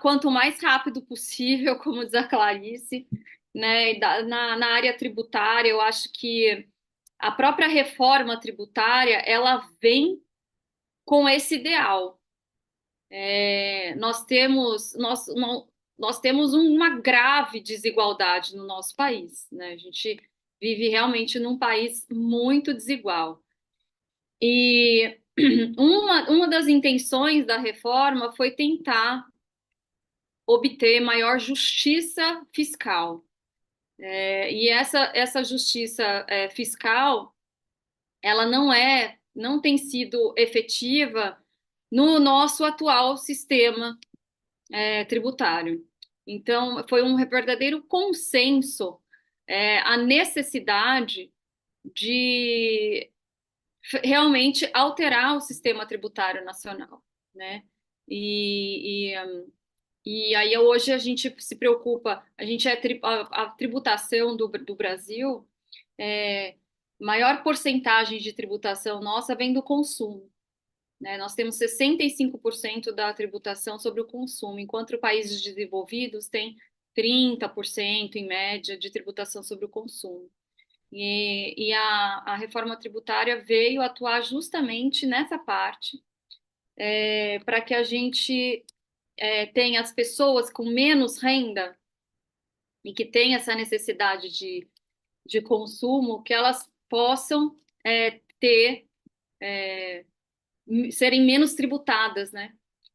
quanto mais rápido possível, como diz a Clarice, né? Na área tributária, eu acho que a própria reforma tributária, ela vem com esse ideal. Nós temos uma grave desigualdade no nosso país, né? A gente vive realmente num país muito desigual. E uma das intenções da reforma foi tentar obter maior justiça fiscal. E essa justiça fiscal, ela não tem sido efetiva no nosso atual sistema tributário. Então, foi um verdadeiro consenso a necessidade de realmente alterar o sistema tributário nacional, né? E, e aí hoje a gente se preocupa, a tributação do Brasil, maior porcentagem de tributação nossa vem do consumo, né? Nós temos 65% da tributação sobre o consumo, enquanto países desenvolvidos têm 30% em média de tributação sobre o consumo. E a reforma tributária veio atuar justamente nessa parte, para que a gente tenha as pessoas com menos renda e que têm essa necessidade de consumo, que elas possam ter serem menos tributadas, né?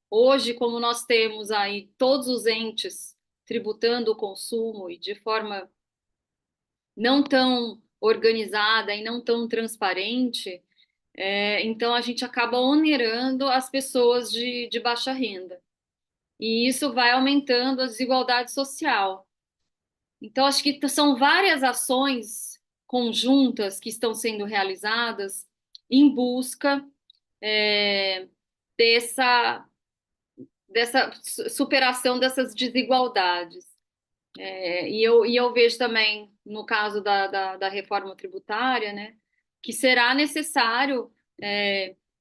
Hoje, como nós temos aí todos os entes tributando o consumo e de forma não tão organizada e não tão transparente, então a gente acaba onerando as pessoas de baixa renda. E isso vai aumentando a desigualdade social. Então, acho que são várias ações conjuntas que estão sendo realizadas em busca dessa superação dessas desigualdades. E eu vejo também, no caso da reforma tributária, né, que será necessário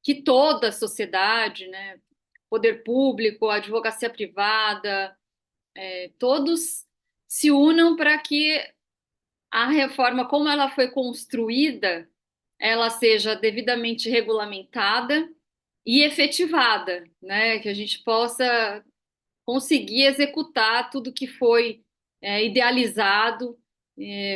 que toda a sociedade, né, poder público, advocacia privada, todos se unam para que a reforma, como ela foi construída, ela seja devidamente regulamentada e efetivada, né, que a gente possa conseguir executar tudo que foi idealizado,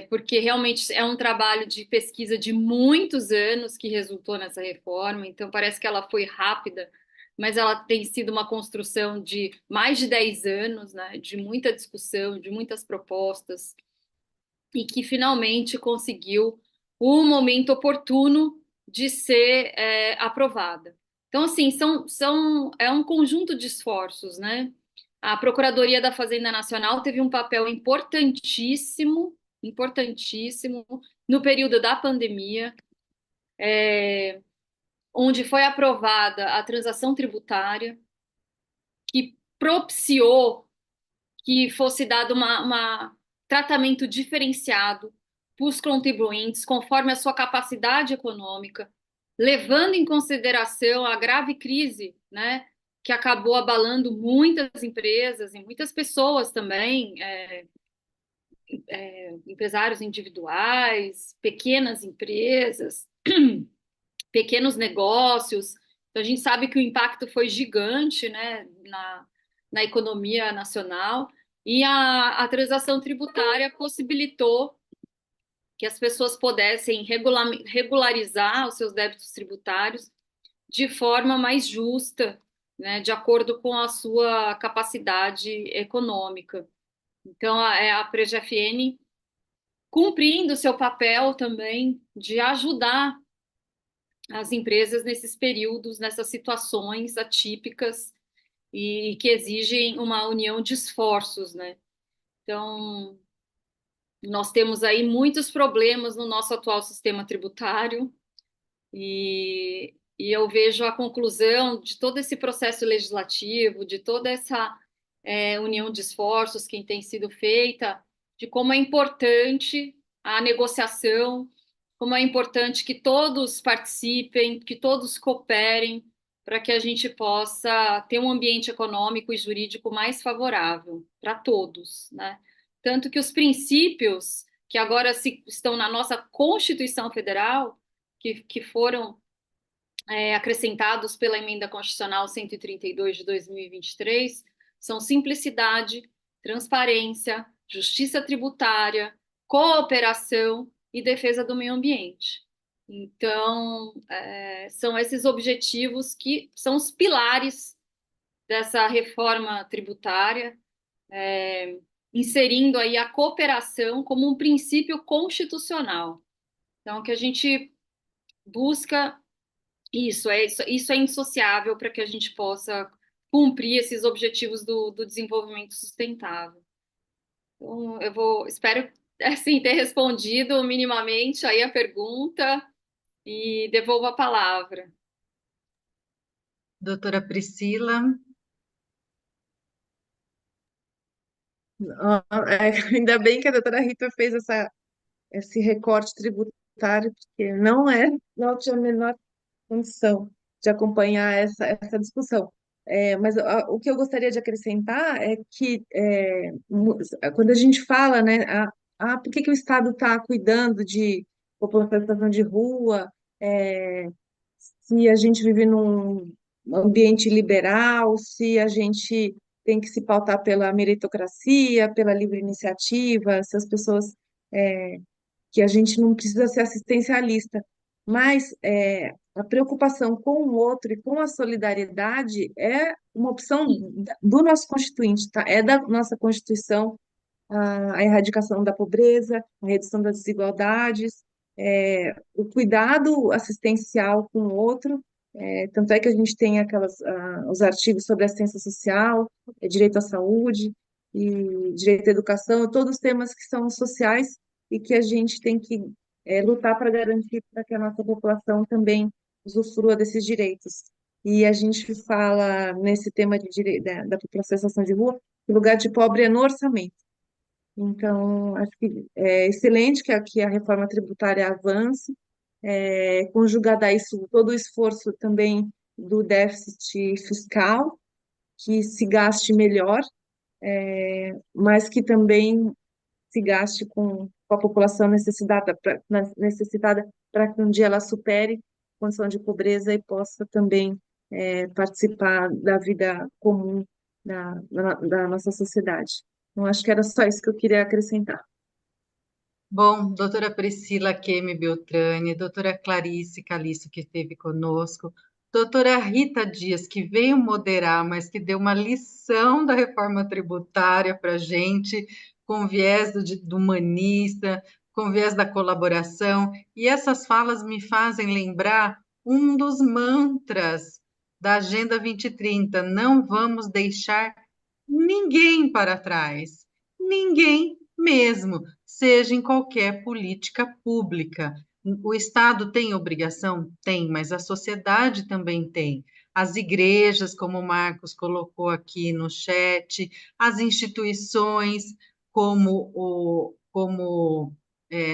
porque realmente é um trabalho de pesquisa de muitos anos que resultou nessa reforma, então parece que ela foi rápida, mas ela tem sido uma construção de mais de 10 anos, né, de muita discussão, de muitas propostas, e que finalmente conseguiu o momento oportuno de ser aprovada. Então, assim, é um conjunto de esforços, né? A Procuradoria da Fazenda Nacional teve um papel importantíssimo, importantíssimo, no período da pandemia, onde foi aprovada a transação tributária, que propiciou que fosse dado tratamento diferenciado para os contribuintes, conforme a sua capacidade econômica, levando em consideração a grave crise, né, que acabou abalando muitas empresas e muitas pessoas também, empresários individuais, pequenas empresas, pequenos negócios. Então, a gente sabe que o impacto foi gigante, né, na economia nacional, e a transação tributária possibilitou que as pessoas pudessem regularizar os seus débitos tributários de forma mais justa, né, de acordo com a sua capacidade econômica. Então, a PREJFN cumprindo seu papel também de ajudar as empresas nesses períodos, nessas situações atípicas e que exigem uma união de esforços, né? Então, nós temos aí muitos problemas no nosso atual sistema tributário e eu vejo a conclusão de todo esse processo legislativo, de toda essa união de esforços que tem sido feita, de como é importante a negociação, como é importante que todos participem, que todos cooperem, para que a gente possa ter um ambiente econômico e jurídico mais favorável para todos, né? Tanto que os princípios que agora estão na nossa Constituição Federal, que foram acrescentados pela Emenda Constitucional 132 de 2023, são simplicidade, transparência, justiça tributária, cooperação e defesa do meio ambiente. Então, são esses objetivos que são os pilares dessa reforma tributária, inserindo aí a cooperação como um princípio constitucional. Então, que a gente busca isso é indissociável para que a gente possa cumprir esses objetivos do desenvolvimento sustentável. Então, espero assim ter respondido minimamente aí a pergunta e devolvo a palavra. Doutora Priscila. Ainda bem que a doutora Rita fez esse recorte tributário, porque não tinha a menor condição de acompanhar essa discussão. Mas o que eu gostaria de acrescentar é que quando a gente fala, né, por que que o Estado está cuidando de população em situação de rua, é, se a gente vive num ambiente liberal, se a gente tem que se pautar pela meritocracia, pela livre iniciativa, se as pessoas que a gente não precisa ser assistencialista, mas a preocupação com o outro e com a solidariedade é uma opção do nosso Constituinte, tá? É da nossa Constituição, a erradicação da pobreza, a redução das desigualdades, o cuidado assistencial com o outro, tanto é que a gente tem os artigos sobre assistência social, direito à saúde e direito à educação, todos temas que são sociais e que a gente tem que lutar para garantir para que a nossa população também usufrua desses direitos. E a gente fala nesse tema da população em situação de rua, que o lugar de pobre é no orçamento. Então, acho que é excelente que a reforma tributária avance, conjugada a isso todo o esforço também do déficit fiscal, que se gaste melhor, mas que também se gaste com a população necessitada para que um dia ela supere a condição de pobreza e possa também participar da vida comum da nossa sociedade. Então, acho que era só isso que eu queria acrescentar. Bom, doutora Priscila Kemi Beltrani, doutora Clarice Caliço, que esteve conosco, doutora Rita Dias, que veio moderar, mas que deu uma lição da reforma tributária para a gente, com viés do humanista, com viés da colaboração, e essas falas me fazem lembrar um dos mantras da Agenda 2030, não vamos deixar ninguém para trás, ninguém mesmo, seja em qualquer política pública. O Estado tem obrigação? Tem, mas a sociedade também tem. As igrejas, como o Marcos colocou aqui no chat, as instituições,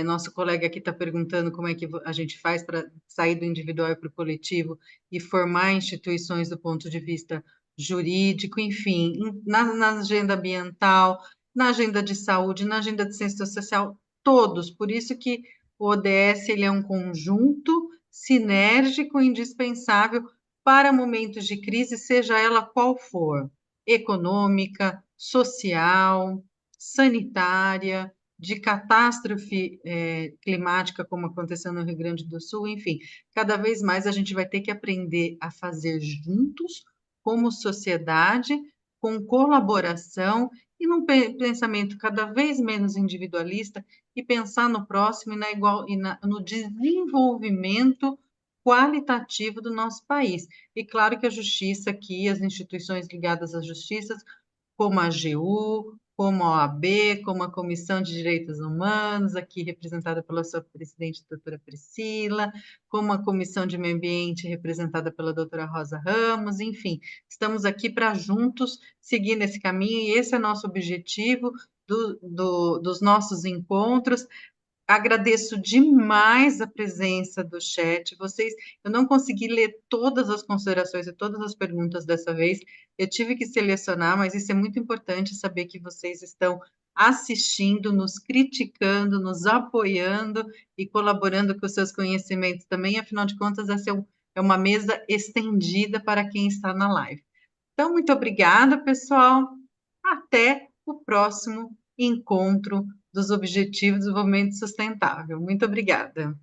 nosso colega aqui está perguntando como é que a gente faz para sair do individual para o coletivo e formar instituições do ponto de vista jurídico, enfim, na agenda ambiental, na agenda de saúde, na agenda de ciência social, todos. Por isso que o ODS ele é um conjunto sinérgico, indispensável para momentos de crise, seja ela qual for, econômica, social, sanitária, de catástrofe climática, como aconteceu no Rio Grande do Sul, enfim, cada vez mais a gente vai ter que aprender a fazer juntos, como sociedade, com colaboração e num pensamento cada vez menos individualista e pensar no próximo no desenvolvimento qualitativo do nosso país. E claro que a justiça aqui, as instituições ligadas à justiça, como a AGU, como a OAB, como a Comissão de Direitos Humanos, aqui representada pela sua presidente, doutora Priscila, como a Comissão de Meio Ambiente, representada pela doutora Rosa Ramos, enfim, estamos aqui para juntos seguir nesse caminho, e esse é nosso objetivo dos nossos encontros. Agradeço demais a presença do chat. Eu não consegui ler todas as considerações e todas as perguntas dessa vez. Eu tive que selecionar, mas isso é muito importante saber que vocês estão assistindo, nos criticando, nos apoiando e colaborando com os seus conhecimentos também. Afinal de contas, essa é uma mesa estendida para quem está na live. Então, muito obrigada, pessoal. Até o próximo encontro dos Objetivos de Desenvolvimento Sustentável. Muito obrigada.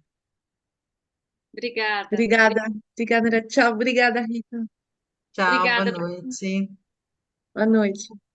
Obrigada. Obrigada, obrigada, André. Tchau, obrigada, Rita. Tchau, boa Obrigada. noite. Boa noite.